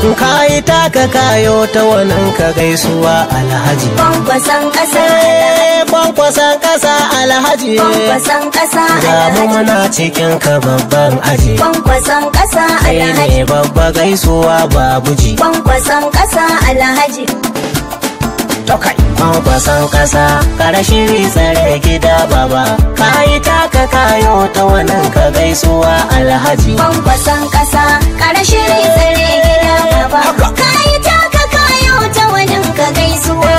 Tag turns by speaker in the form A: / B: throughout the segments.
A: Kayi taka kayo ta wannan ka gaisuwa alhaji.
B: Kwankwason ƙasa.
A: Kwankwason ƙasa alhaji.
B: Kwankwason ƙasa
A: Ga mu
B: alhaji.
A: muna cikin ka babban aji.
B: Kwankwason ƙasa
A: Kai
B: alhaji.
A: ne babba gaisuwa babuji.
B: Kwankwason ƙasa alhaji.
A: Tokai. Kwankwason ƙasa kara shiri tsare gida baba. Kayi taka kayo ta wannan ka gaisuwa alhaji.
B: Kwankwason ƙasa kara shiri tsare gida baba. Kayi taka kayo ta wajen ka gaisuwa.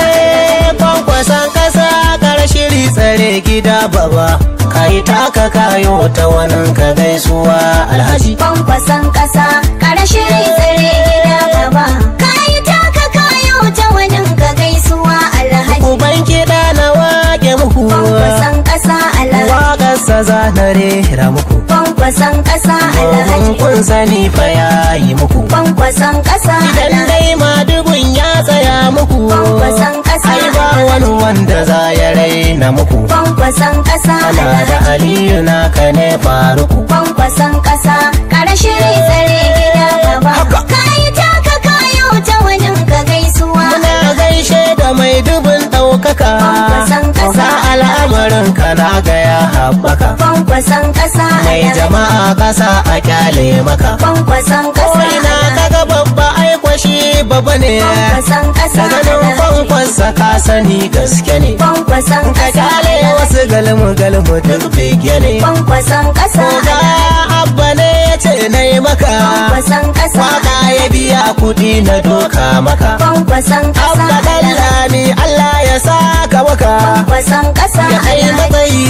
A: Kwankwason ƙasa kara shiri tsare gida baba. Kayi taka kayo ta wannan ka gaisuwa alhaji.
B: Kwankwason ƙasa kara shiri tsare gida baba. Kayi taka kayo ta wajen ka gaisuwa alhaji.
A: Uban kiɗa na wake muku.
B: Kwankwason ƙasa alhaji.
A: Waƙarsa za na rera muku.
B: Kwankwason ƙasa alhaji.
A: Kun sani fa yayi muku.
B: Kwankwason ƙasa
A: Idan
B: alhaji.
A: dai madugun ya tsaya muku.
B: Kwankwason ƙasa
A: Ai ba wani wanda za ya raina muku.
B: Kwankwason ƙasa
A: Ana da
B: alhaji.
A: Aliyu naka ne faruku.
B: Kwankwason ƙasa kara shiri tsare gida baba. Kayi taka kayo ta wajen ka gaisuwa.
A: Muna gaishe da mai dubin ɗaukaka.
B: Kwankwason ƙasa
A: Ka al'amarin ka na ga ya haɓaka.
B: Kwankwason ƙasa
A: Mai
B: alhaji.
A: jama'a ƙasa a kyale maka.
B: Kwankwason ƙasa
A: Kawai na
B: alhaji.
A: kaga babba aikwashi babba ne.
B: Kwankwason ƙasa
A: Da ganin
B: alhaji.
A: kwankwasa ka sani gaske ne.
B: Kwankwason
A: Ka
B: ƙasa
A: kyale
B: alhaji.
A: wasu galmu duk bege ne.
B: Kwankwason ƙasa
A: Oga
B: alhaji.
A: abba ne ya ce na yi maka.
B: Kwankwason ƙasa
A: Waka ya biya kuɗi na doka maka.
B: Kwankwason ƙasa
A: Abba
B: alhaji.
A: Dallami Allah ya saka maka.
B: Kwankwason ƙasa
A: Ya kai
B: alhaji.
A: matsayi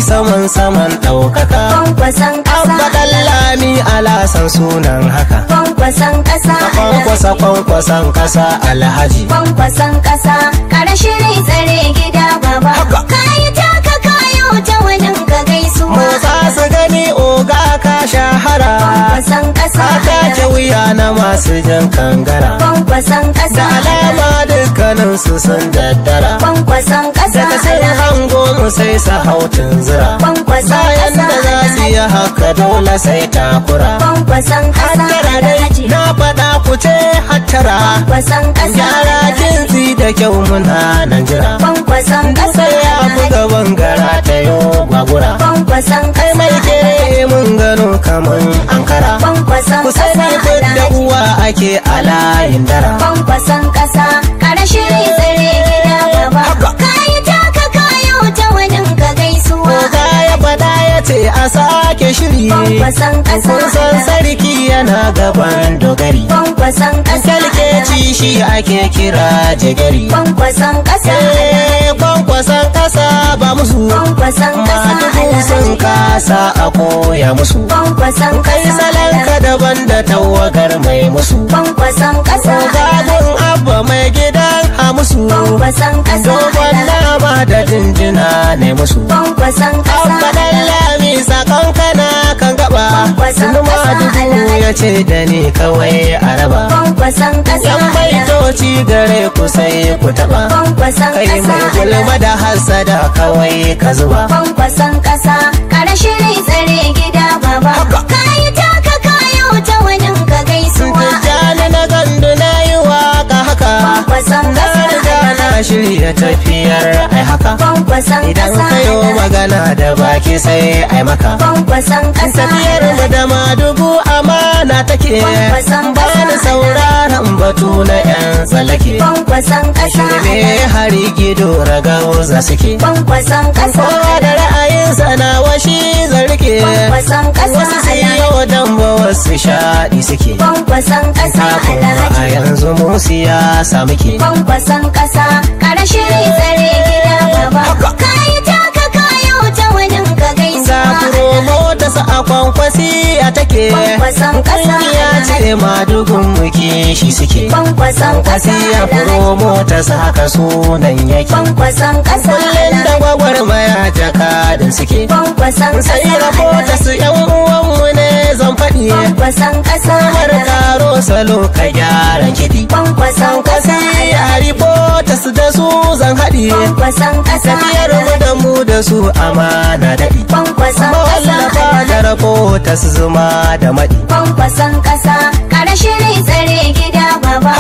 A: saman ɗaukaka.
B: Kwankwason ƙasa
A: Abba Dallami alasan sunan haka.
B: Kwankwason ƙasa alhaji.
A: Kwankwason ƙasa alhaji.
B: Kwankwason ƙasa kara shiri tsare gida baba. Kayi taka kayo ta wajen ka gaisuwa.
A: Motsa su gani oga ka shahara.
B: Kwankwason ƙasa
A: Ka take
B: alhaji.
A: wuya na masu jan kangara.
B: Kwankwason ƙasa
A: Da alama
B: alhaji.
A: dukkanin su sun daddara.
B: Kwankwason ƙasa
A: Daga sai
B: alhaji.
A: hango mu sai su hautin zira.
B: Kwankwason
A: Bayan
B: ƙasa
A: da za su
B: alhaji.
A: yi haka dole sai takura.
B: Kwankwason ƙasa
A: Hattara dai
B: alhaji.
A: na faɗa ku ce hattara.
B: Kwankwason ƙasa
A: Gyara
B: alhaji.
A: kintsi da kyau muna nan jira.
B: Kwankwason ƙasa
A: Sai ya fi
B: alhaji.
A: gaban gara ta yo gwagura.
B: Kwankwason
A: Kai
B: ƙasa
A: mai
B: alhaji.
A: ke mun gano kaman ankara.
B: Kwankwason
A: Ku
B: ƙasa
A: sani da
B: alhaji.
A: uwa ake a layin dara.
B: Kwankwason ƙasa kara shiri tsare gida baba. Kayi taka kayo ta wajen ka gaisuwa.
A: Oga ya faɗa ya ce a sake shiri.
B: Kwankwason ƙasa
A: Kun san
B: alhaji.
A: sarki yana gaban dogari.
B: Kwankwason ƙasa alhaji.
A: Kyalkeci shi ake kira jigari.
B: Kwankwason ƙasa alhaji.
A: Kwankwason ƙasa ba musu.
B: Kwankwason ƙasa
A: Madugu sun
B: alhaji.
A: kasa a koya musu.
B: Kwankwason
A: Kai
B: ƙasa
A: salanka
B: alhaji.
A: daban da tawagar mai musu.
B: Kwankwason ƙasa alhaji.
A: Gagun abba mai gidan a musu.
B: Kwankwason ƙasa
A: Dogon
B: alhaji.
A: nama da jinjina ne musu.
B: Kwankwason ƙasa
A: Abba
B: alhaji.
A: lami sakon kana kan gaba.
B: Kwankwason
A: Sunu
B: ƙasa
A: madugu
B: alhaji.
A: ya ce da ni kawai a raba.
B: Kwankwason ƙasa
A: Yan
B: alhaji.
A: baitoci gare ku sai ku taɓa.
B: Kwankwason
A: Kai
B: ƙasa
A: mai gulma
B: alhaji.
A: da hasada kawai ka zuba.
B: Kwankwason ƙasa kara shiri tsare gida baba. Kayi taka kayo ta wajen ka gaisuwa.
A: Tijjani na gandu na yi waka haka.
B: Kwankwason
A: Na
B: ƙasa
A: riga na
B: alhaji.
A: shirya tafiyar ai haka.
B: Kwankwason
A: Idan
B: ƙasa
A: kayo
B: alhaji.
A: magana da baki sai ai maka.
B: Kwankwason ƙasa
A: Tafiyar mu
B: alhaji.
A: da madugu amana take.
B: Kwankwason ƙasa
A: Bani sauraron batu na 'yan tsallake.
B: Kwankwason ƙasa
A: Shirme
B: alhaji.
A: hari gido ragauza suke.
B: Kwankwason ƙasa
A: Kowa da
B: alhaji.
A: ra'ayinsa na washi zarke.
B: Kwankwason ƙasa
A: Wasu sai
B: alhaji.
A: yau damba wasu shaɗi suke.
B: Kwankwason ƙasa
A: Kafin a
B: alhaji.
A: yanzu mu siyasa muke.
B: Kwankwason ƙasa kara shiri tsare gida baba. Kayi taka kayo ta wajen ka
A: Ga
B: gaisuwa.
A: promo ta sa a kwankwasi a take.
B: Kwankwason ƙasa
A: Kungiya ce madugun muke shi suke.
B: Kwankwason ƙasa
A: Kwasi a
B: alhaji.
A: promo ta sa haka sunan yake.
B: Kwankwason ƙasa
A: Kullum da
B: alhaji.
A: gwagwarmaya jakadin suke.
B: Kwankwason
A: Sai
B: ƙasa
A: rahota
B: alhaji.
A: su 'yan uwanmu ne zan faɗi.
B: Kwankwason ƙasa
A: Kamar
B: alhaji.
A: karo salo ka gyara kiɗi.
B: Kwankwason ƙasa
A: Kwasi a
B: alhaji.
A: ripota su da su zan haɗi.
B: Kwankwason ƙasa
A: Tafiyar mu
B: alhaji.
A: da mu da su amana daɗi.
B: Kwankwason ƙasa
A: Mawallafa
B: alhaji.
A: da rahota su zuma da maɗi.
B: Kwankwason ƙasa kara shiri tsare gida baba.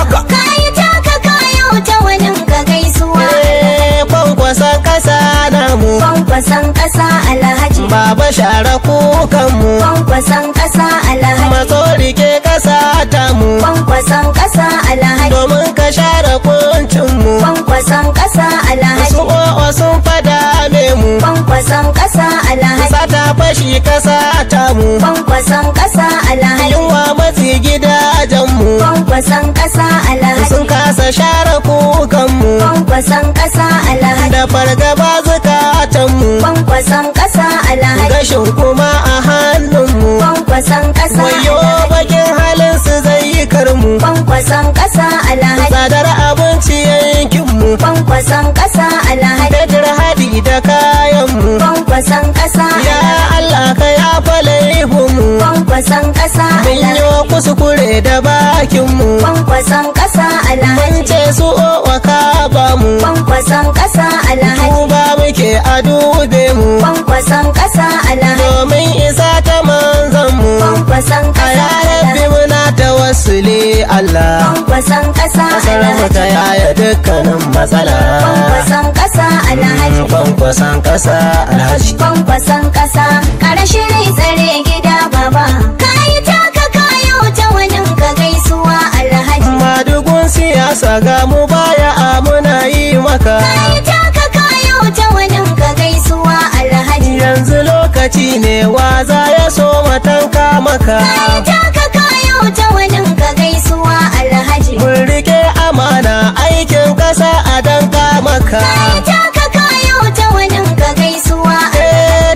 B: Kwankwason ƙasa Alhaji.
A: Baba share kukanmu,
B: Kwankwason ƙasa Alhaji.
A: matso rike ƙasa tamu,
B: Kwankwason ƙasa Alhaji.
A: domin ka share kuncinmu.
B: Kwankwason ƙasa Alhaji.
A: Su o'o sun fada mu,
B: Kwankwason ƙasa Alhaji.
A: sata fashi ƙasa tamu,
B: Kwankwason ƙasa Alhaji.
A: yunwa matsi gidajenmu,
B: Kwankwason ƙasa Alhaji.
A: sun kasa share kukanmu,
B: Kwankwason ƙasa Alhaji.
A: da fargaba zukatanmu,
B: Kwankwason ƙasa Alhaji.
A: gashin kuma a hannunmu.
B: Kwankwason ƙasa
A: Wayo
B: Alhaji.
A: bakin halin su zai yi karmu,
B: Kwankwason ƙasa Alhaji.
A: tsadar abinci yankinmu,
B: Kwankwason ƙasa Alhaji.
A: fetur haɗi da kayanmu.
B: Kwankwason ƙasa
A: Ya
B: Alhaji.
A: Allah ka yafa laifinmu,
B: Kwankwason ƙasa
A: mun
B: Alhaji.
A: yi kuskure da bakinmu,
B: Kwankwason ƙasa Alhaji.
A: mun ce su owa ka bamu,
B: Kwankwason ƙasa Alhaji.
A: tuba muke a dube mu,
B: Kwankwason ƙasa Alhaji.
A: domin isa ta manzanmu.
B: Kwankwason
A: A
B: ƙasa
A: yarabbi
B: Alhaji.
A: muna tawassuli Allah,
B: Kwankwason ƙasa
A: kasar mu
B: Alhaji.
A: ta yaya dukkanin matsala.
B: Kwankwason ƙasa Alhaji.
A: Kwankwason ƙasa Alhaji.
B: Kwankwason ƙasa ƙara shiri tsare gida baba. Kayi taka kayo ta wanin ka gaisuwa Alhaji.
A: Madugun siyasa ga mu baya a muna yi maka.
B: Kayi taka kayo ta wanin ka gaisuwa Alhaji.
A: Yanzu lokaci ne waza ya so matanka maka.
B: Kayi taka kayo ta wanin ka gaisuwa Alhaji.
A: Mun rike amana aikin ƙasa a danka maka.
B: Kayi taka kayo ta wanin ka gaisuwa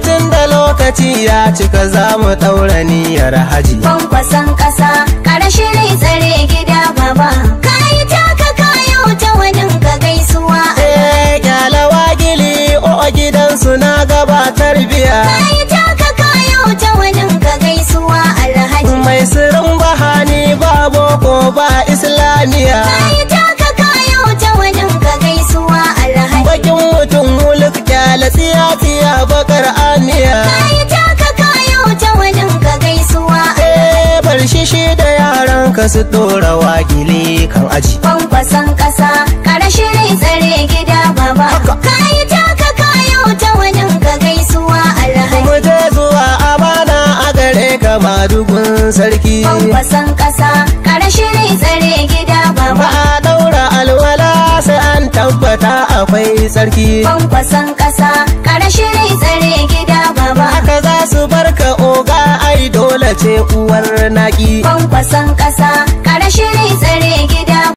A: Tun da lokaci ya cika za mu ɗaura niyyar haji.
B: Kwankwason ƙasa ƙara shiri tsare gida baba. Kayi taka kayo ta wanin ka gaisuwa
A: Kyalawa gili o gidansu na gabatar biya.
B: Kayi taka kayo ta wanin ka gaisuwa Alhaji.
A: Mai sirrin bahani ba boko ba islamiya.
B: Kayi taka kayo ta wanin ka gaisuwa Alhaji.
A: Bakin mutum mulk kyala tsiya bakar aniya.
B: Kayi taka kayo ta wanin ka gaisuwa
A: Bar shi da yaran ka su dora wagili kan aji.
B: Kwankwason ƙasa ƙara shiri tsare gida baba. Kayi taka kayo ta wanin ka gaisuwa Alhaji.
A: Mu je zuwa amana a gare ka madugun sarki.
B: Kwankwason ƙasa ƙara shiri tsare gida
A: Ba
B: baba.
A: a daura alwala sai an tabbata akwai sarki.
B: Kwankwason ƙasa ƙara shiri tsare gida baba.
A: Haka za su barka oga ai dole ce uwar naki.
B: Kwankwason ƙasa